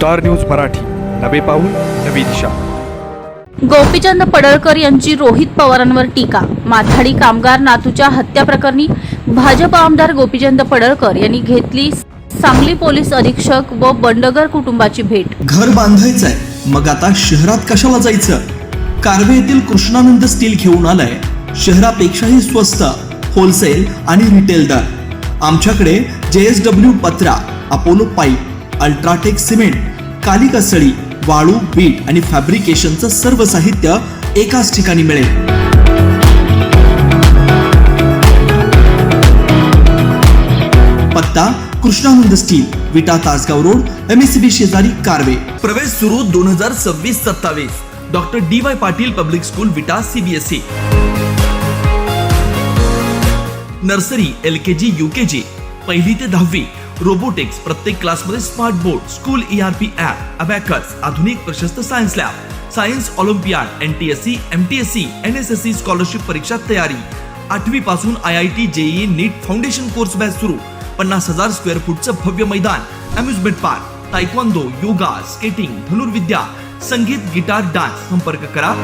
Star news Marathi, नवे पाऊल नवी दिशा। गोपीचंद पडळकर यांची रोहित पवारांवर टीका। माथाडी कामगार नातूच्या हत्या प्रकरणी भाजप आमदार गोपीचंद पडळकर यांनी घेतली सांगली पोलीस अधीक्षक व बंडगर कुटुंबाची भेट। घर बांधायचंय, मग आता शहरात कशाला जायचं? कारवे येथील कृष्णानंद स्टील घेऊन आलाय शहरापेक्षाही स्वस्त होलसेल आणि रिटेल दर। आमच्याकडे JSW पत्रा, Apollo pipe, UltraTech cement, Kalika सळी, वाळू, बीट आणि फॅब्रिकेशनचं सर्व साहित्य एकाच ठिकाणी मिळेल। पत्ता कृष्णानंद स्टील, विटा तासगाव रोड, MSCB शेजारी, कारवे। प्रवेश सुरू 2026-27। Doctor DY Patil public school, विटा, CBSE। नर्सरी, LKG, UKG, पहिली ते 10वी, रोबोटिक्स, प्रत्येक क्लासमध्ये smart board, school ERP app, abacus, आधुनिक प्रशस्त science lab, science Olympiad, NTSC, MTSC, NSSC scholarship परीक्षा तयारी। 8वी पासून IIT, JEE, नीट फाउंडेशन कोर्स बॅच सुरू। 50,000 स्क्वेअर फूटचं भव्य मैदान, amusement park, taekwondo, yoga, skating, धनुर्विद्या, संगीत, गिटार, डान्स। संपर्क करा।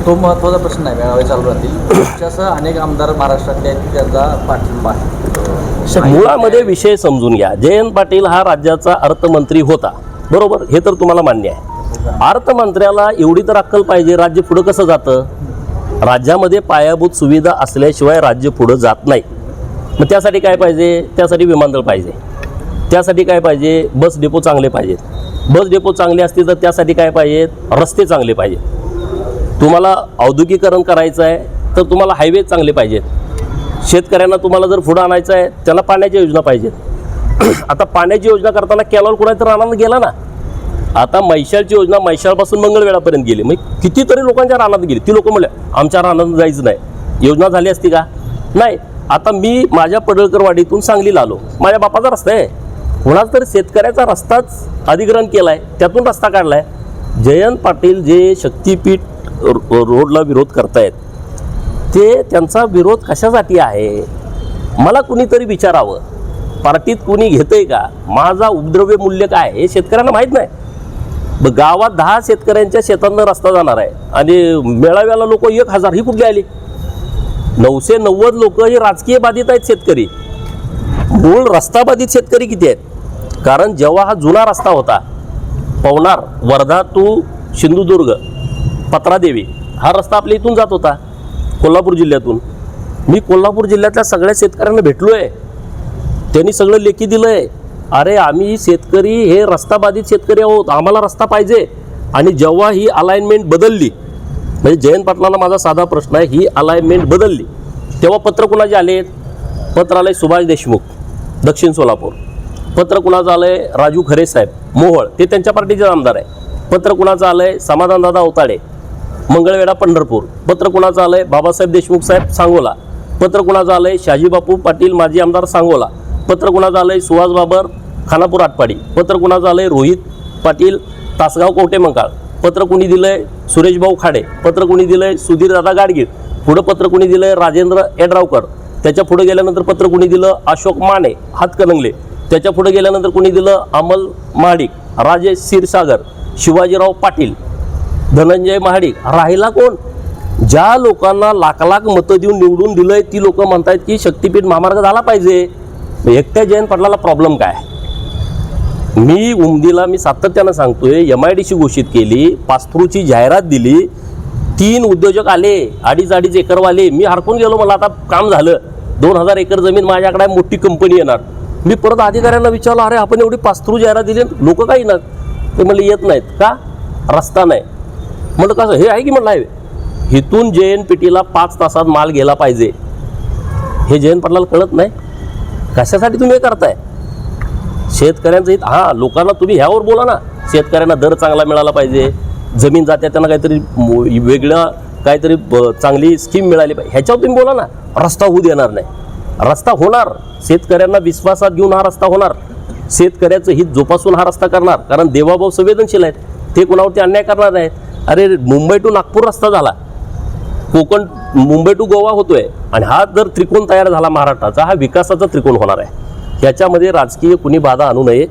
तो महत्त्वाचा प्रश्न आहे, मेळावे चालू राहतील। तुमच्यासह अनेक आमदार महाराष्ट्रातले आहेत, त्यांचा पाठिंबा आहे। मुळामध्ये विषय समजून घ्या। जयंत पाटील हा राज्याचा अर्थमंत्री होता, बरोबर, हे तर तुम्हाला मान्य आहे। अर्थमंत्र्याला एवढी तर अक्कल पाहिजे, राज्य पुढं कसं जातं। राज्यामध्ये पायाभूत सुविधा असल्याशिवाय राज्य पुढं जात नाही। मग त्यासाठी काय पाहिजे? त्यासाठी विमानतळ पाहिजे, त्यासाठी काय पाहिजे? बस डेपो चांगले पाहिजेत। बस डेपो चांगले असतील तर त्यासाठी काय पाहिजेत? रस्ते चांगले पाहिजेत। तुम्हाला औद्योगिकरण करायचं आहे तर तुम्हाला हायवे चांगले पाहिजेत। शेतकऱ्यांना तुम्हाला जर पुढं आणायचं आहे त्याला पाण्याच्या योजना पाहिजेत। आता पाण्याची योजना करताना कॅनॉल कुणाला तर रानात गेला ना। आता मैशाळची योजना मैशाळपासून मंगळवेढापर्यंत गेली, मग कितीतरी लोकांच्या रानात गेली। ती लोक म्हणले आमच्या रानात जायचं नाही। योजना झाली असती का? नाही। आता मी माझ्या पडळकरवाडीतून सांगलीला आलो, माझ्या बापाचा रस्ता आहे, कुणाच तरी शेतकऱ्याचा रस्ताच अधिग्रहण केला आहे, त्यातून रस्ता काढला आहे। जयंत पाटील जे शक्तीपीठ रोडला विरोध करतायत ते त्यांचा विरोध कशासाठी आहे मला कुणीतरी विचारावं। पार्टीत कुणी घेतंय का? माझा उपद्रव्य मूल्य काय हे शेतकऱ्यांना माहीत नाही। गावात 10 शेतकऱ्यांच्या शेतांना रस्ता जाणार आहे आणि मेळाव्याला लोक 1000 ही कुठली आली? 990 लोक हे राजकीय बाधित आहेत शेतकरी। मूळ रस्ता बाधित शेतकरी किती आहेत? कारण जेव्हा हा जुना रस्ता होता पवनार, वर्धा टू सिंधुदुर्ग, पत्रादेवी, हा रस्ता आपल्या इथून जात होता कोल्हापूर जिल्ह्यातून। मी कोल्हापूर जिल्ह्यातल्या सगळ्या शेतकऱ्यांना भेटलो आहे, त्यांनी सगळं लेखी दिलं आहे। अरे आम्ही शेतकरी हे रस्ता बाधित शेतकरी आहोत, आम्हाला रस्ता पाहिजे। आणि जेव्हा ही अलाइनमेंट बदलली, म्हणजे जयंत पाटलांना माझा साधा प्रश्न आहे, ही अलाइनमेंट बदलली तेव्हा पत्र कुणाचे आले? पत्र आलंय सुभाष देशमुख, दक्षिण सोलापूर। पत्र कुणाचं आलंय? राजू खरे साहेब, मोहोळ, ते त्यांच्या पार्टीचे आमदार आहे। पत्र कुणाचं आलंय? समाधानदादा अवताडे, मंगळवेढा, पंढरपूर। पत्र कुणाचं आलंय? बाबासाहेब देशमुख साहेब, सांगोला। पत्र कुणाचं आलंय? शाजीबापू पाटील, माजी आमदार, सांगोला। पत्र कुणाचं आलंय? सुहास बाबर, खानापूर, आटपाडी। पत्र कुणाचं आलंय? रोहित पाटील, तासगाव, कवटेमंकाळ। पत्र कुणी दिलंय? सुरेश भाऊ खाडे। पत्र कुणी दिलंय? सुधीर दादा गाडगीळ। पुढं पत्र कुणी दिलंय? राजेंद्र एडरावकर। त्याच्या पुढे गेल्यानंतर पत्र कुणी दिलं? अशोक माने, हातकणंगले। त्याच्या पुढे गेल्यानंतर कुणी दिलं? अमल महाडिक, राजेश क्षीरसागर, शिवाजीराव पाटील, धनंजय महाडिक। राहिला कोण? ज्या लोकांना लाख लाख मतं देऊन निवडून दिलंय ती लोक म्हणतात की शक्तीपीठ महामार्ग झाला पाहिजे। एकट्या जयंत पाटलाला प्रॉब्लेम काय? मी उमदीला सातत्यानं सांगतोय, MIDC घोषित केली, पासथ्रूची जाहिरात दिली, 3 उद्योजक आले, 2.5 एकरवाले। मी हरकून गेलो, मला आता काम झालं, 2000 एकर जमीन माझ्याकडे, मोठी कंपनी येणार। मी परत अधिकाऱ्यांना विचारलं, अरे आपण एवढी पासथ्रू जाहिरात दिली, लोक काय येणार? ते म्हणले येत नाहीत का? रस्ता नाही। म्हणलं कसं? हे आहे की म्हणलं आहे, इथून JNPTला 5 तासात माल गेला पाहिजे, हे जयंत पाटलाला कळत नाही। कशासाठी तुम्ही हे करताय? शेतकऱ्यांचं हित, हां, लोकांना तुम्ही ह्यावर बोला ना, शेतकऱ्यांना दर चांगला मिळाला पाहिजे, जमीन जाते त्यांना काहीतरी वेगळं काहीतरी चांगली स्कीम मिळाली पाहिजे, ह्याच्यावर तुम्ही बोला ना। रस्ता होऊ देणार नाही, रस्ता होणार, शेतकऱ्यांना विश्वासात घेऊन हा रस्ता होणार, शेतकऱ्याचं हित जोपासून हा रस्ता करणार। कारण देवाभाऊ संवेदनशील आहेत, ते कुणावरती अन्याय करणार नाहीत। अरे मुंबई टू नागपूर रस्ता झाला, कोकण मुंबई टू गोवा होतोय, आणि हा जर त्रिकोण तयार झाला महाराष्ट्राचा, हा विकासाचा त्रिकोण होणार आहे। ह्याच्यामध्ये राजकीय कुणी बाधा आणू नये.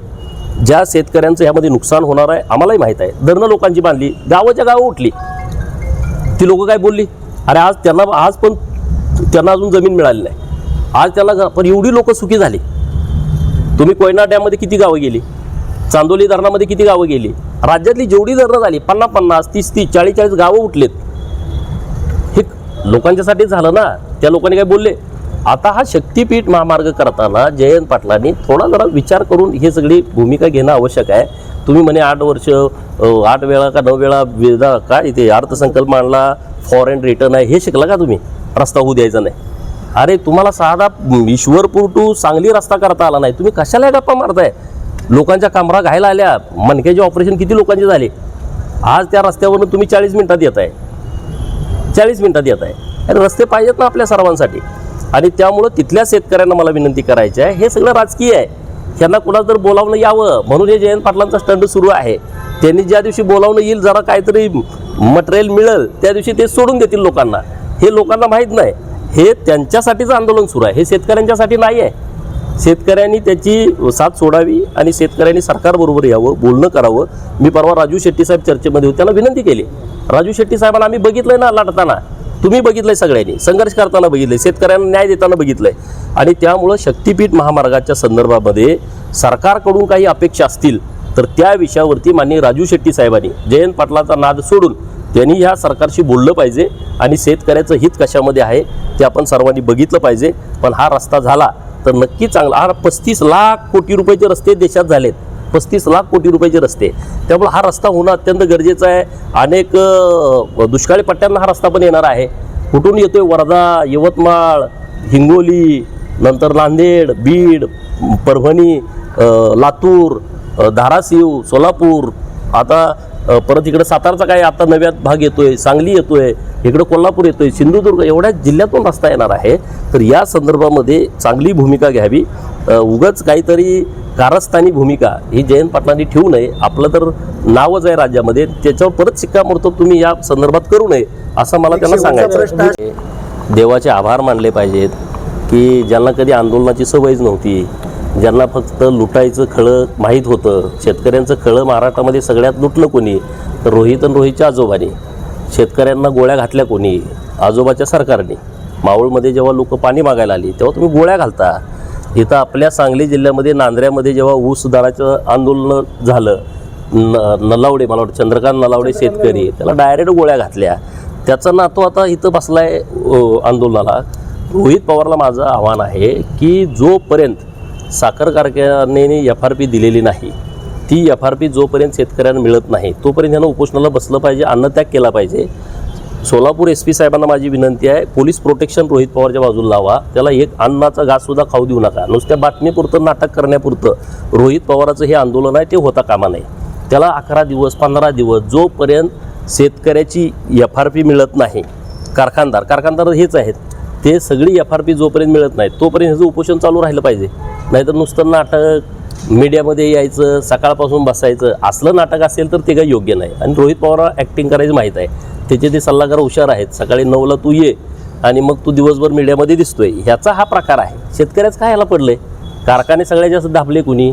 ज्या शेतकऱ्यांचं ह्यामध्ये नुकसान होणार आहे आम्हालाही माहीत आहे. धरणं लोकांची बांधली, गावाच्या गावं उठली, ती लोक काय बोलली, अरे आज पण त्यांना अजून जमीन मिळाली नाही, आज त्याला पण एवढी लोक सुखी झाली. तुम्ही कोयना डॅममध्ये किती गावं गेली, चांदोली धरणामध्ये किती गावं गेली, राज्यातली जेवढी धरणं झाली 50-50, 30-30, 40-40 गावं उठलेत. हे लोकांच्यासाठी झालं ना. त्या लोकांनी काय बोलले. आता हा शक्तीपीठ महामार्ग करताना जयंत पाटलांनी थोडा जरा विचार करून ही सगळी भूमिका घेणं आवश्यक आहे. तुम्ही म्हणे 8 वर्ष 8 वेळा का 9 वेळा काय इथे अर्थसंकल्प मांडला, फॉरेन रिटर्न आहे, हे शिकला का तुम्ही. रस्ता होऊ द्यायचा नाही. अरे तुम्हाला साधा ईश्वरपूर टू सांगली रस्ता करता आला नाही, तुम्ही कशाला गप्पा मारताय. लोकांच्या कामरा घायला आल्या, मणक्याचे ऑपरेशन किती लोकांचे झाले. आज त्या रस्त्यावरून तुम्ही 40 मिनिटात येत आहे, 40 मिनिटात येत आहे. अरे रस्ते पाहिजेत ना आपल्या सर्वांसाठी. आणि त्यामुळं तिथल्या शेतकऱ्यांना मला विनंती करायची आहे, हे सगळं राजकीय आहे. त्यांना कुणाला तर बोलावणं यावं म्हणून हे जयंत पाटलांचा स्टंट सुरू आहे. त्यांनी ज्या दिवशी बोलावणं येईल, जरा काहीतरी मटेरियल मिळेल, त्या दिवशी ते सोडून देतील लोकांना. हे लोकांना माहीत नाही. हे त्यांच्यासाठीच आंदोलन सुरू आहे, हे शेतकऱ्यांच्यासाठी नाही आहे. शेतकऱ्यांनी त्याची साथ सोडावी आणि शेतकऱ्यांनी सरकारबरोबर यावं, बोलणं करावं. मी परवा राजू शेट्टी साहेब चर्चेमध्ये होते, त्यांना विनंती केली. राजू शेट्टी साहेबांना आम्ही बघितलंय ना लढताना, तुम्ही बघितलंय, सगळ्यांनी संघर्ष करताना बघितलंय, शेतकऱ्यांना न्याय देताना बघितलंय. आणि त्यामुळं शक्तीपीठ महामार्गाच्या संदर्भामध्ये सरकारकडून काही अपेक्षा असतील तर त्या विषयावरती माननीय राजू शेट्टी साहेबांनी जयंत पाटलाचा नाद सोडून त्यांनी ह्या सरकारशी बोललं पाहिजे. आणि शेतकऱ्याचं हित कशामध्ये आहे ते आपण सर्वांनी बघितलं पाहिजे. पण हा रस्ता झाला तर नक्की चांगला. हा 35 लाख कोटी रुपयाचे रस्ते देशात झालेत, 35 लाख कोटी रुपयाचे रस्ते. त्यामुळे हा रस्ता होणं अत्यंत गरजेचं आहे. अनेक दुष्काळी पट्ट्यांना हा रस्ता पण येणार आहे. कुठून येतोय, वर्धा, यवतमाळ, हिंगोली, नंतर नांदेड, बीड, परभणी, लातूर, धाराशिव, सोलापूर, आता परत इकडे सातारचा काय आता नव्यात भाग येतोय, सांगली येतोय, इकडे कोल्हापूर येतोय, सिंधुदुर्ग, एवढ्या जिल्ह्यातून रस्ता येणार आहे. तर या संदर्भामध्ये चांगली भूमिका घ्यावी. उगाच काहीतरी कारस्थानी भूमिका ही जयंत पाटलांनी ठेवू नये. आपलं तर नावच आहे राज्यामध्ये, त्याच्यावर परत शिक्कामोर्तब तुम्ही या संदर्भात करू नये असं मला त्यांना सांगायचं आहे. देवाचे आभार मानले पाहिजेत की ज्यांना कधी आंदोलनाची सवयच नव्हती, ज्यांना फक्त लुटायचं खळं माहीत होतं. शेतकऱ्यांचं खळं महाराष्ट्रामध्ये सगळ्यात लुटलं कोणी, तर रोहित आणि रोहितच्या आजोबांनी. शेतकऱ्यांना गोळ्या घातल्या कोणी, आजोबाच्या सरकारने. मावळमध्ये जेव्हा लोक पाणी मागायला आली तेव्हा तुम्ही गोळ्या घालता. इथं आपल्या सांगली जिल्ह्यामध्ये नांदऱ्यामध्ये जेव्हा ऊस दराचं आंदोलन झालं, नलावडे, मला वाटतं चंद्रकांत नलावडे शेतकरी, त्याला डायरेक्ट गोळ्या घातल्या. त्याचा नातू आता इथं बसलाय आंदोलनाला. रोहित पवारला माझं आव्हान आहे की जोपर्यंत साखर कारखान्याने FRP दिलेली नाही, ती FRP जोपर्यंत शेतकऱ्यांना मिळत नाही तोपर्यंत यांना उपोषणाला बसलं पाहिजे, अन्नत्याग केला पाहिजे. सोलापूर SP साहेबांना माझी विनंती आहे, पोलीस प्रोटेक्शन रोहित पवारच्या बाजूला लावा. त्याला एक अन्नाचा घाससुद्धा खाऊ देऊ नका. नुसत्या बातमीपुरतं, नाटक करण्यापुरतं रोहित पवाराचं हे आंदोलन आहे ते होता कामा नये. त्याला 11 दिवस 15 दिवस जोपर्यंत शेतकऱ्याची FRP मिळत नाही, कारखानदार हेच आहेत, ते सगळी FRP जोपर्यंत मिळत नाही तोपर्यंत ह्याचं उपोषण चालू राहिलं पाहिजे. नाहीतर नुसतं नाटक, मीडियामध्ये यायचं, सकाळपासून बसायचं, असलं नाटक असेल तर ते काही योग्य नाही. आणि रोहित पवार ॲक्टिंग करायचं माहीत आहे, त्याचे ते सल्लागार हुशार आहेत. सकाळी 9ला तू ये आणि मग तू दिवसभर मीडियामध्ये दिसतोय, ह्याचा हा प्रकार आहे. शेतकऱ्याचं काय ह्याला पडलंय. कारखाने सगळ्यात जास्त दाबले कुणी,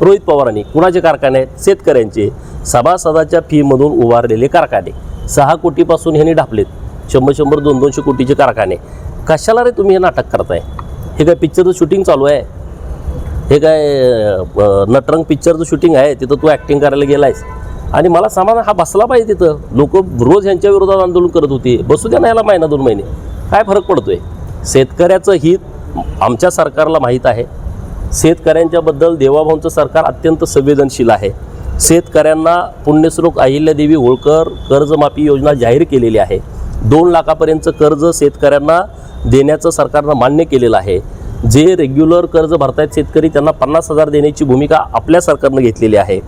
रोहित पवारांनी. कुणाचे कारखाने आहेत, शेतकऱ्यांचे. सभासदाच्या फीमधून उभारलेले कारखाने 6 कोटीपासून ह्यांनी ढापलेत. 100-100, 200-200 कोटीचे कारखाने. कशाला रे तुम्ही हे नाटक करताय. हे काय पिक्चरचं शूटिंग चालू आहे, हे काय नटरंग पिक्चरचं शूटिंग आहे, तिथं तू ॲक्टिंग करायला गेलायस. आणि मला समाधान हा बसला पाहिजे. तिथं लोक रोज ह्यांच्या विरोधात आंदोलन करत होते, बसू द्या ना याला महिना 2 महिने, काय फरक पडतोय. शेतकऱ्याचं हित आमच्या सरकारला माहीत आहे. शेतकऱ्यांच्याबद्दल देवाभाऊंचं सरकार अत्यंत संवेदनशील आहे. शेतकऱ्यांना पुण्यश्लोक अहिल्यादेवी होळकर कर्जमाफी योजना जाहीर केलेली आहे. 2 लाखापर्यंतचं कर्ज शेतकऱ्यांना देण्याचं सरकारनं मान्य केलेलं आहे. जे रेग्युलर कर्ज भरतायत शेतकरी त्यांना 50,000 देण्याची भूमिका आपल्या सरकारनं घेतलेली आहे.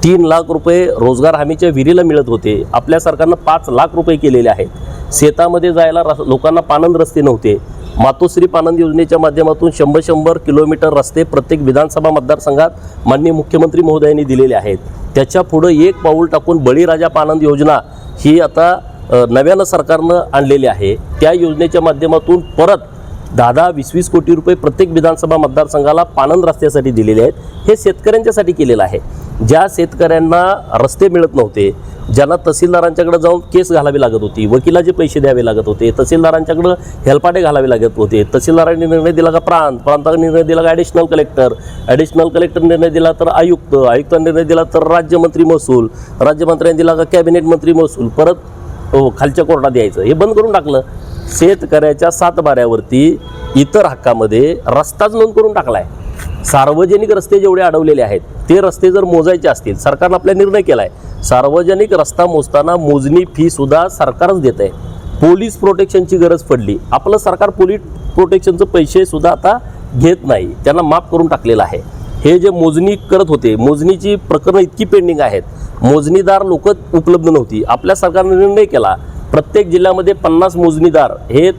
3 लाख रुपये रोजगार हमीच्या विहिरीला मिळत होते, आपल्या सरकारनं 5 लाख रुपये केलेले आहेत. शेतामध्ये जायला लोकांना पानंद रस्ते नव्हते. मातोश्री पानंद योजनेच्या माध्यमातून 100-100 किलोमीटर रस्ते प्रत्येक विधानसभा मतदारसंघात माननीय मुख्यमंत्री महोदयांनी दिलेले आहेत. त्याच्या पुढं एक पाऊल टाकून बळीराजा पानंद योजना ही आता नव्यानं सरकारनं आणलेली आहे. त्या योजनेच्या माध्यमातून परत 10-20 कोटी रुपये प्रत्येक विधानसभा मतदारसंघाला पाणंद रस्त्यासाठी दिलेले आहेत. हे शेतकऱ्यांच्यासाठी केलेलं आहे. ज्या शेतकऱ्यांना रस्ते मिळत नव्हते, ज्यांना तहसीलदारांच्याकडे जाऊन केस घालावी लागत होती, वकिलाचे पैसे द्यावे लागत होते, तहसीलदारांच्याकडं हेलपाटे घालावे लागत होते, तहसीलदारांनी निर्णय दिला का प्रांताचा निर्णय दिला का ॲडिशनल कलेक्टर निर्णय दिला तर आयुक्तांनी निर्णय दिला तर राज्यमंत्री महसूल, राज्यमंत्र्यांनी दिला का कॅबिनेट मंत्री महसूल, परत खालच्या कोर्टात यायचं. हे बंद करून टाकलं. शेतकऱ्याच्या 7 बाऱ्यावरती इतर हक्कामध्ये रस्ताच नोंद करून टाकला आहे. सार्वजनिक रस्ते जेवढे अडवलेले आहेत ते रस्ते जर मोजायचे असतील, सरकारनं आपला निर्णय केला आहे, सार्वजनिक रस्ता मोजताना मोजणी फीसुद्धा सरकारच देत आहे. पोलीस प्रोटेक्शनची गरज पडली, आपलं सरकार पोलीस प्रोटेक्शनचं पैसेसुद्धा आता घेत नाही, त्यांना माफ करून टाकलेलं आहे. हे जे मोजणी करत होते, मोजणीची प्रकरणं इतकी पेंडिंग आहेत, मोजणीदार लोक उपलब्ध नव्हती. आपल्या सरकारने निर्णय केला, प्रत्येक जिल्ह्यामध्ये 50 मोजणीदार हे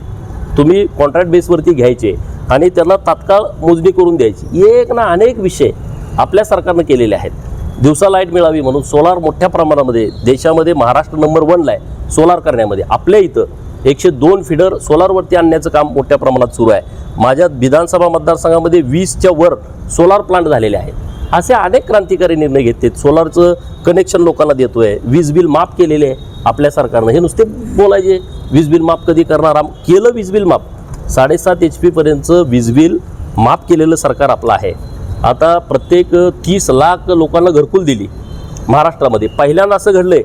तुम्ही कॉन्ट्रॅक्ट बेसवरती घ्यायचे आणि त्यांना तात्काळ मोजणी करून द्यायची. एक ना अनेक विषय आपल्या सरकारनं केलेले आहेत. दिवसा लाईट मिळावी म्हणून सोलार मोठ्या प्रमाणामध्ये देशामध्ये महाराष्ट्र नंबर 1ला आहे सोलार करण्यामध्ये. आपल्या इथं 102 फीडर सोलारवरती आणण्याचं काम मोठ्या प्रमाणात सुरू आहे. माझ्या विधानसभा मतदारसंघामध्ये 20च्या वर सोलार प्लांट झालेले आहेत. असे अनेक क्रांतिकारी निर्णय घेतलेत. सोलारचं कनेक्शन लोकांना देतोय, वीज बिल माफ केलेले आहे आपल्या सरकारनं. हे नुसते बोलायचे वीज बिल माफ कधी करणार, केलं वीज बिल माफ. 7.5 HP पर्यंतचं वीज बिल माफ केलेलं सरकार आपलं आहे. आता प्रत्येक 30 लाख लोकांना घरकुल दिली महाराष्ट्रामध्ये. पहिल्यांदा असं घडलंय.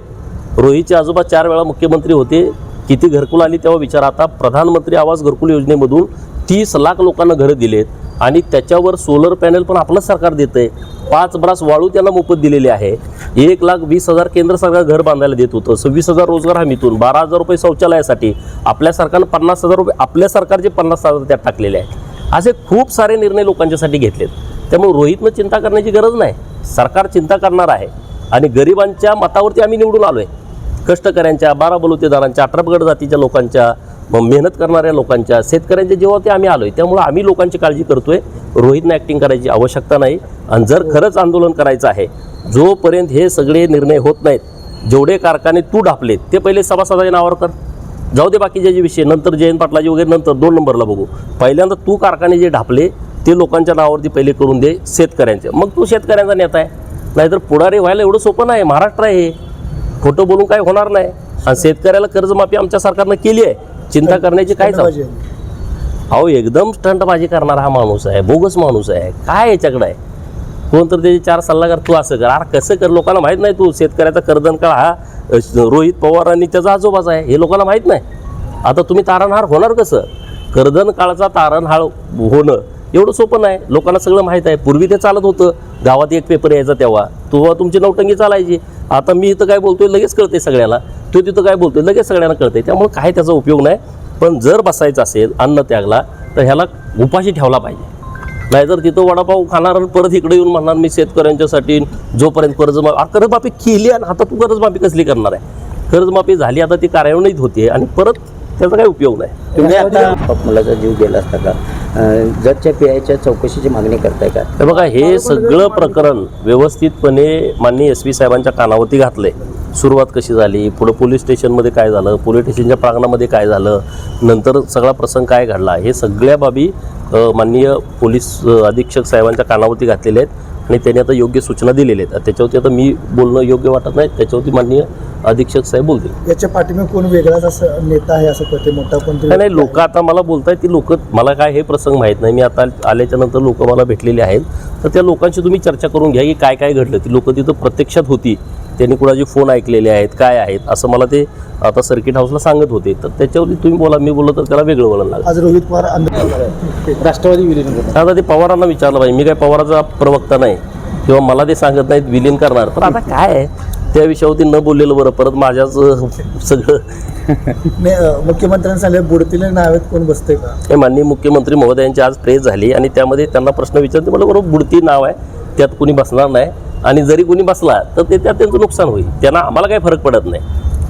रोहितचे आजोबा 4 वेळा मुख्यमंत्री होते, किती घरकुल आली तेव्हा विचार. आता प्रधानमंत्री आवास घरकुल योजनेमधून 30 लाख लोकांना घरं दिलेत आणि त्याच्यावर सोलर पॅनल पण आपलं सरकार देतं आहे. 5 ब्रास वाळू त्यांना मोफत दिलेली आहे. 1,20,000 केंद्र सरकार घर बांधायला देत होतं. 26,000 रोजगार हमीतून, 12,000 रुपये शौचालयासाठी. आपल्या सरकारनं 50,000 रुपये, आपल्या सरकारचे 50,000 त्यात टाकलेले आहेत. असे खूप सारे निर्णय लोकांच्यासाठी घेतलेत. त्यामुळे रोहितनं चिंता करण्याची गरज नाही, सरकार चिंता करणार आहे. आणि गरिबांच्या मतावरती आम्ही निवडून आलो आहे. कष्टकऱ्यांच्या, 12 बलुतेदारांच्या, 18 पगड जातीच्या लोकांच्या, मेहनत करणाऱ्या लोकांच्या, शेतकऱ्यांच्या जीवावरती आम्ही आलो आहे. त्यामुळे आम्ही लोकांची काळजी करतोय. रोहितनं ॲक्टिंग करायची आवश्यकता नाही. आणि जर खरंच आंदोलन करायचं आहे, जोपर्यंत हे सगळे निर्णय होत नाहीत, जेवढे कारखाने तू ढापलेत ते पहिले सभासदाच्या नावावर कर. जाऊ दे बाकीचे जे विषय, नंतर जयंत पाटलाजी वगैरे नंतर 2 नंबरला बघू. पहिल्यांदा तू कारखाने जे ढापले ते लोकांच्या नावावरती पहिले करून दे, शेतकऱ्यांचे. मग तू शेतकऱ्यांचा नेता आहे. नाहीतर पुढारी व्हायला एवढं सोपं नाही. महाराष्ट्र आहे, खोटं बोलून काय होणार नाही. आणि शेतकऱ्याला कर्जमाफी आमच्या सरकारनं केली आहे. चिंता करण्याची कायच अहो, एकदम स्टंटबाजी करणारा हा माणूस आहे, बोगस माणूस आहे. काय याच्याकडे आहे? कोणतरी त्याचे 4 सल्लागार, तू असं कर, अरे कसं कर, लोकांना माहीत नाही. तू शेतकऱ्याचा कर्दन काळ हा रोहित पवार आणि त्याचा आजोबाचा आहे, हे लोकांना माहीत नाही. आता तुम्ही तारणहार होणार कसं? कर्दन काळाचा तारणहार होणं एवढं सोपं नाही. लोकांना सगळं माहीत आहे. पूर्वी ते चालत होतं, गावात एक पेपर यायचा तेव्हा तुमची नौटंगी चालायची. आता मी इथं काय बोलतोय लगेच कळते सगळ्याला, तो तिथं काय बोलतोय लगेच सगळ्यांना कळते. त्यामुळे काय त्याचा उपयोग नाही. पण जर बसायचं असेल अन्न त्यागला तर ह्याला उपाशी ठेवला पाहिजे. नाहीतर तिथं वडापाव खाणार आणि परत इकडे येऊन म्हणणार मी शेतकऱ्यांच्यासाठी जोपर्यंत कर्जमाफी केली आणि आता तू कर्जमाफी कसली करणार आहे? कर्जमाफी झाली, आता ती कार्यान्वित होते आणि परत त्याचा काही उपयोग नाही. तुम्ही आता मुलाचा जीव गेला असता का? जजच्या पीआयच्या चौकशीची मागणी करताय का? तर बघा, हे सगळं प्रकरण व्यवस्थितपणे माननीय SP साहेबांच्या कानावरती घातलंय. सुरुवात कशी झाली, पुढं पोलीस स्टेशनमध्ये काय झालं, पोलीस स्टेशनच्या प्रांगणामध्ये काय झालं, नंतर सगळा प्रसंग काय घडला, हे सगळ्या बाबी माननीय पोलीस अधीक्षक साहेबांच्या कानावरती घातलेले आहेत आणि त्यांनी आता योग्य सूचना दिलेल्या आहेत. त्याच्यावरती आता मी बोलणं योग्य वाटत नाही, त्याच्यावरती माननीय अधीक्षक साहेब बोलतील. याच्या पाठीमागे कोण वेगळाच असं नेता आहे असं कळते, मोठा कोणतरी नाही. लोक आता मला बोलतायत, ती लोक, मला काय हे प्रसंग माहीत नाही. मी आता आल्याच्या नंतर लोक मला भेटलेले आहेत, तर त्या लोकांशी तुम्ही चर्चा करून घ्या की काय काय घडलं. ती लोक तिथं प्रत्यक्षात होती, त्यांनी कुणाचे फोन ऐकलेले आहेत, काय आहेत, असं मला ते आता सर्किट हाऊसला सांगत होते. तर त्याच्यावरती तुम्ही बोला, मी बोललो तर त्याला वेगळं वळण लागलं. आज रोहित पवार राष्ट्रवादी विलीन करतात. आता ते पवारांना विचारलं पाहिजे. मी काय पवाराचा प्रवक्ता नाही किंवा मला ते सांगत नाहीत विलीन करणार. पण आता काय आहे, त्या विषयावरती न बोललेलं बरं. परत माझ्याच सगळं मुख्यमंत्र्यांनी सांगितलं बुडतील नावेत कोण बसते का? हे माननीय मुख्यमंत्री महोदयांची आज प्रेस झाली आणि त्यामध्ये त्यांना प्रश्न विचारते. मला बरोबर बुडती नाव आहे, त्यात कुणी बसणार नाही. आणि जरी कुणी बसला तर ते त्यात त्यांचं नुकसान होईल. त्यांना आम्हाला काही फरक पडत नाही.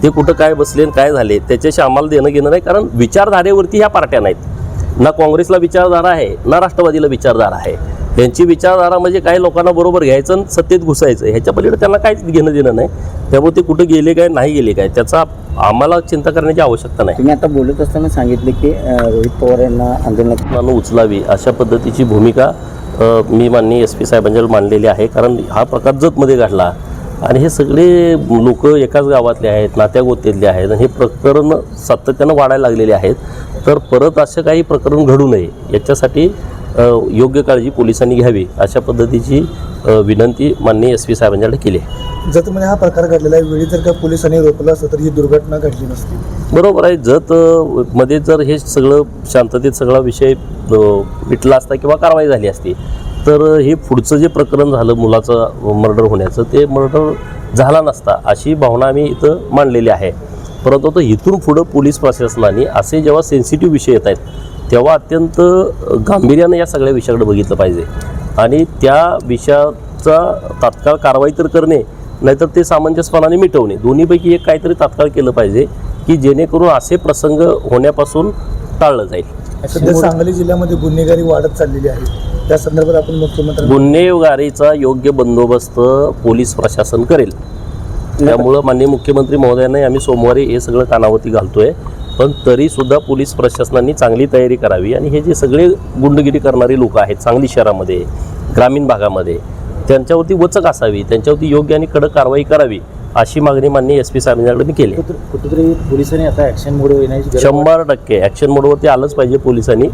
ते कुठं काय बसले आणि काय झाले त्याच्याशी आम्हाला देणं घेणं नाही. कारण विचारधारेवरती ह्या पार्ट्या नाहीत. ना काँग्रेसला विचारधारा आहे, ना राष्ट्रवादीला विचारधारा आहे. त्यांची विचारधारा म्हणजे काही लोकांना बरोबर घ्यायचं आणि सत्तेत घुसायचं, ह्याच्या पलीकडे त्यांना काहीच घेणं देणं नाही. त्यामुळे ते कुठे गेले काय नाही गेले काय त्याचा आम्हाला चिंता करण्याची आवश्यकता नाही. तुम्ही आता बोलत असताना सांगितले की रोहित पवार यांना आंदोलनात उचलावी अशा पद्धतीची भूमिका मी माननीय SP साहेबांच्यावर मांडलेली आहे. कारण हा प्रकार जतमध्ये घडला आणि हे सगळे लोक एकाच गावातले आहेत, नात्यागोत्यातले आहेत आणि हे प्रकरण सातत्यानं वाढायला लागलेले आहेत. तर परत असं काही प्रकरण घडू नये याच्यासाठी योग्य काळजी पोलिसांनी घ्यावी अशा पद्धतीची विनंती माननीय SP साहेबांच्याकडे केली आहे. जतमध्ये हा प्रकार घडलेला आहे, वेळी जर का पोलिसांनी रोखलं असतं तर ही दुर्घटना घडली नसती. बरोबर आहे. जत मध्ये जर हे सगळं शांततेत सगळा विषय मिटला असता किंवा कारवाई झाली असती तर हे पुढचं जे प्रकरण झालं मुलाचं मर्डर होण्याचं ते मर्डर झाला नसता अशी भावना आम्ही इथं मांडलेली आहे. परंतु आता इथून पुढं पोलीस प्रशासनाने असे जेव्हा सेन्सिटिव्ह विषय येत आहेत तेव्हा अत्यंत गांभीर्यानं या सगळ्या विषयाकडे बघितलं पाहिजे आणि त्या विषयाचा तात्काळ कारवाई तर करणे नाहीतर ते सामंजस्यपणाने मिटवणे दोन्हीपैकी एक काहीतरी तात्काळ केलं पाहिजे की जेणेकरून असे प्रसंग होण्यापासून टाळलं जाईल. सध्या सांगली जिल्ह्यामध्ये गुन्हेगारी वाढत चाललेली आहे, त्या संदर्भात आपण मुख्यमंत्री गुन्हेगारीचा योग्य बंदोबस्त पोलीस प्रशासन करेल. त्यामुळं माननीय मुख्यमंत्री महोदयांना आम्ही सोमवारी हे सगळं कानावरती घालतोय. पण तरीसुद्धा पोलीस प्रशासनाने चांगली तयारी करावी आणि हे जे सगळे गुंडगिरी करणारी लोक आहेत सांगली शहरामध्ये ग्रामीण भागामध्ये त्यांच्यावरती वचक असावी, त्यांच्यावरती योग्य आणि कडक कारवाई करावी अशी मागणी माननीय SP साहेबांच्याकडे मी केली. कुठेतरी पोलिसांनी आता ॲक्शन मोड येण्याची 100% ॲक्शन मोडवरती आलंच पाहिजे पोलिसांनी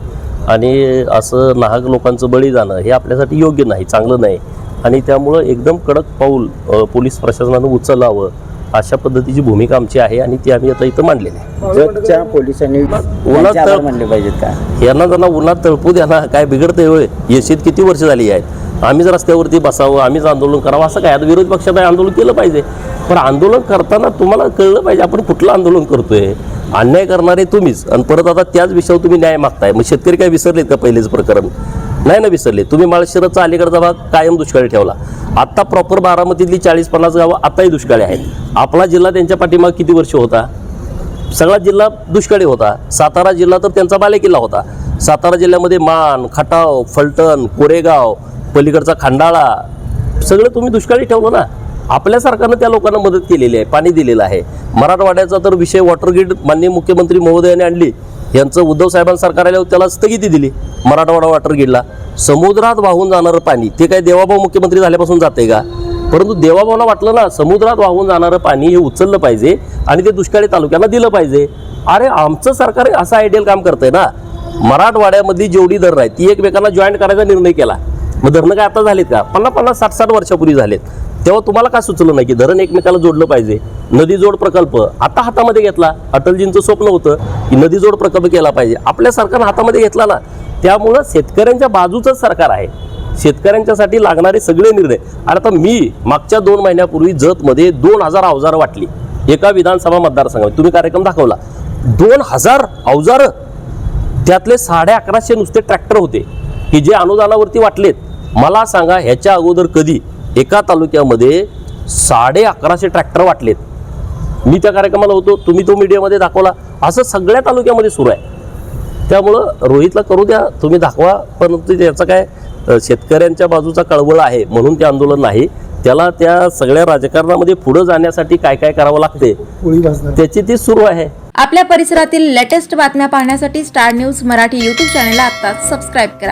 आणि असं नाहक लोकांचं बळी जाणं हे आपल्यासाठी योग्य नाही, चांगलं नाही आणि त्यामुळं एकदम कडक पाऊल पोलीस प्रशासनानं उचलावं अशा पद्धतीची भूमिका आमची आहे आणि ती आम्ही आता इथं मांडलेली आहे. जतच्या पोलिसांनी उन्हात आभार मानले पाहिजेत का? यांना त्यांना उन्हात तळपू द्या ना, काय बिघडतंय होय? येशीत किती वर्ष झाली आहेत, आम्हीच रस्त्यावरती बसावं, आम्हीच आंदोलन करावं असं काय? आता विरोधी पक्षात आंदोलन केलं पाहिजे पण आंदोलन करताना तुम्हाला कळलं पाहिजे आपण कुठलं आंदोलन करतोय. अन्याय करणारे तुम्हीच आणि परत आता त्याच विषयावर तुम्ही न्याय मागताय. मग शेतकरी काय विसरलेत का पहिलेच प्रकरण? नाही ना विसरले. तुम्ही माळशिरसचा अलीकडचा भाग कायम दुष्काळी ठेवला. आत्ता प्रॉपर बारामतीतली 40-50 गावं आताही दुष्काळी आहेत. आपला जिल्हा त्यांच्या पाठीमाग किती वर्ष होता? सगळा जिल्हा दुष्काळी होता. सातारा जिल्हा तर त्यांचा बालेकिल्ला होता. सातारा जिल्ह्यामध्ये मान, खटाव, फलटण, कोरेगाव, पलीकडचा खंडाळा सगळं तुम्ही दुष्काळी ठेवलं ना. आपल्या सरकारनं त्या लोकांना मदत केलेली आहे, पाणी दिलेलं आहे. मराठवाड्याचा तर विषय वॉटर ग्रीड माननीय मुख्यमंत्री महोदयाने आणली. यांचं उद्धव साहेबांचं सरकार आल्यावर त्याला स्थगिती दिली मराठवाडा वॉटर ग्रीडला. समुद्रात वाहून जाणारं पाणी ते काय देवाभाऊ मुख्यमंत्री झाल्यापासून जाते का? परंतु देवाभाऊला वाटलं ना समुद्रात वाहून जाणारं पाणी हे उचललं पाहिजे आणि ते दुष्काळी तालुक्यांना दिलं पाहिजे. अरे आमचं सरकार असं आयडियल काम करतंय ना. मराठवाड्यामधली जेवढी धरणं आहेत ती एकमेकांना जॉईंट करायचा निर्णय केला. मग धरणं काय आता झालीत का? 50-50, 60-60 वर्षापूर्वी झालेत. तेव्हा तुम्हाला काय सुचलं नाही की धरण एकमेकाला जोडलं पाहिजे? नदी जोड प्रकल्प आता हातामध्ये घेतला. अटलजींचं स्वप्न होतं की नदी जोड प्रकल्प केला पाहिजे, आपल्या सरकारनं हातामध्ये घेतला ना. त्यामुळं शेतकऱ्यांच्या बाजूचंच सरकार आहे. शेतकऱ्यांच्यासाठी लागणारे सगळे निर्णय. आणि आता मी मागच्या 2 महिन्यापूर्वी जतमध्ये 2000 अवजारं वाटली एका विधानसभा मतदारसंघात. तुम्ही कार्यक्रम दाखवला. 2000 अवजारं, त्यातले 1150 नुसते ट्रॅक्टर होते की जे अनुदानावरती वाटलेत. मला सांगा ह्याच्या अगोदर कधी एका तालुक्यामध्ये 1150 ट्रॅक्टर वाटलेत? मी त्या कार्यक्रमाला होतो, तुम्ही तो मीडियामध्ये दाखवला. असं सगळ्या तालुक्यामध्ये सुरू आहे. त्यामुळं रोहितला करू द्या, तुम्ही दाखवा, पण त्याचं काय शेतकऱ्यांच्या बाजूचा कळवळ आहे म्हणून ते आंदोलन नाही. त्याला त्या सगळ्या राजकारणामध्ये पुढे जाण्यासाठी काय काय करावं लागते त्याची ती सुरू आहे. आपल्या परिसरातील लेटेस्ट बातम्या पाहण्यासाठी स्टार न्यूज मराठी यूट्यूब चॅनलला आत्ताच सबस्क्राईब करा.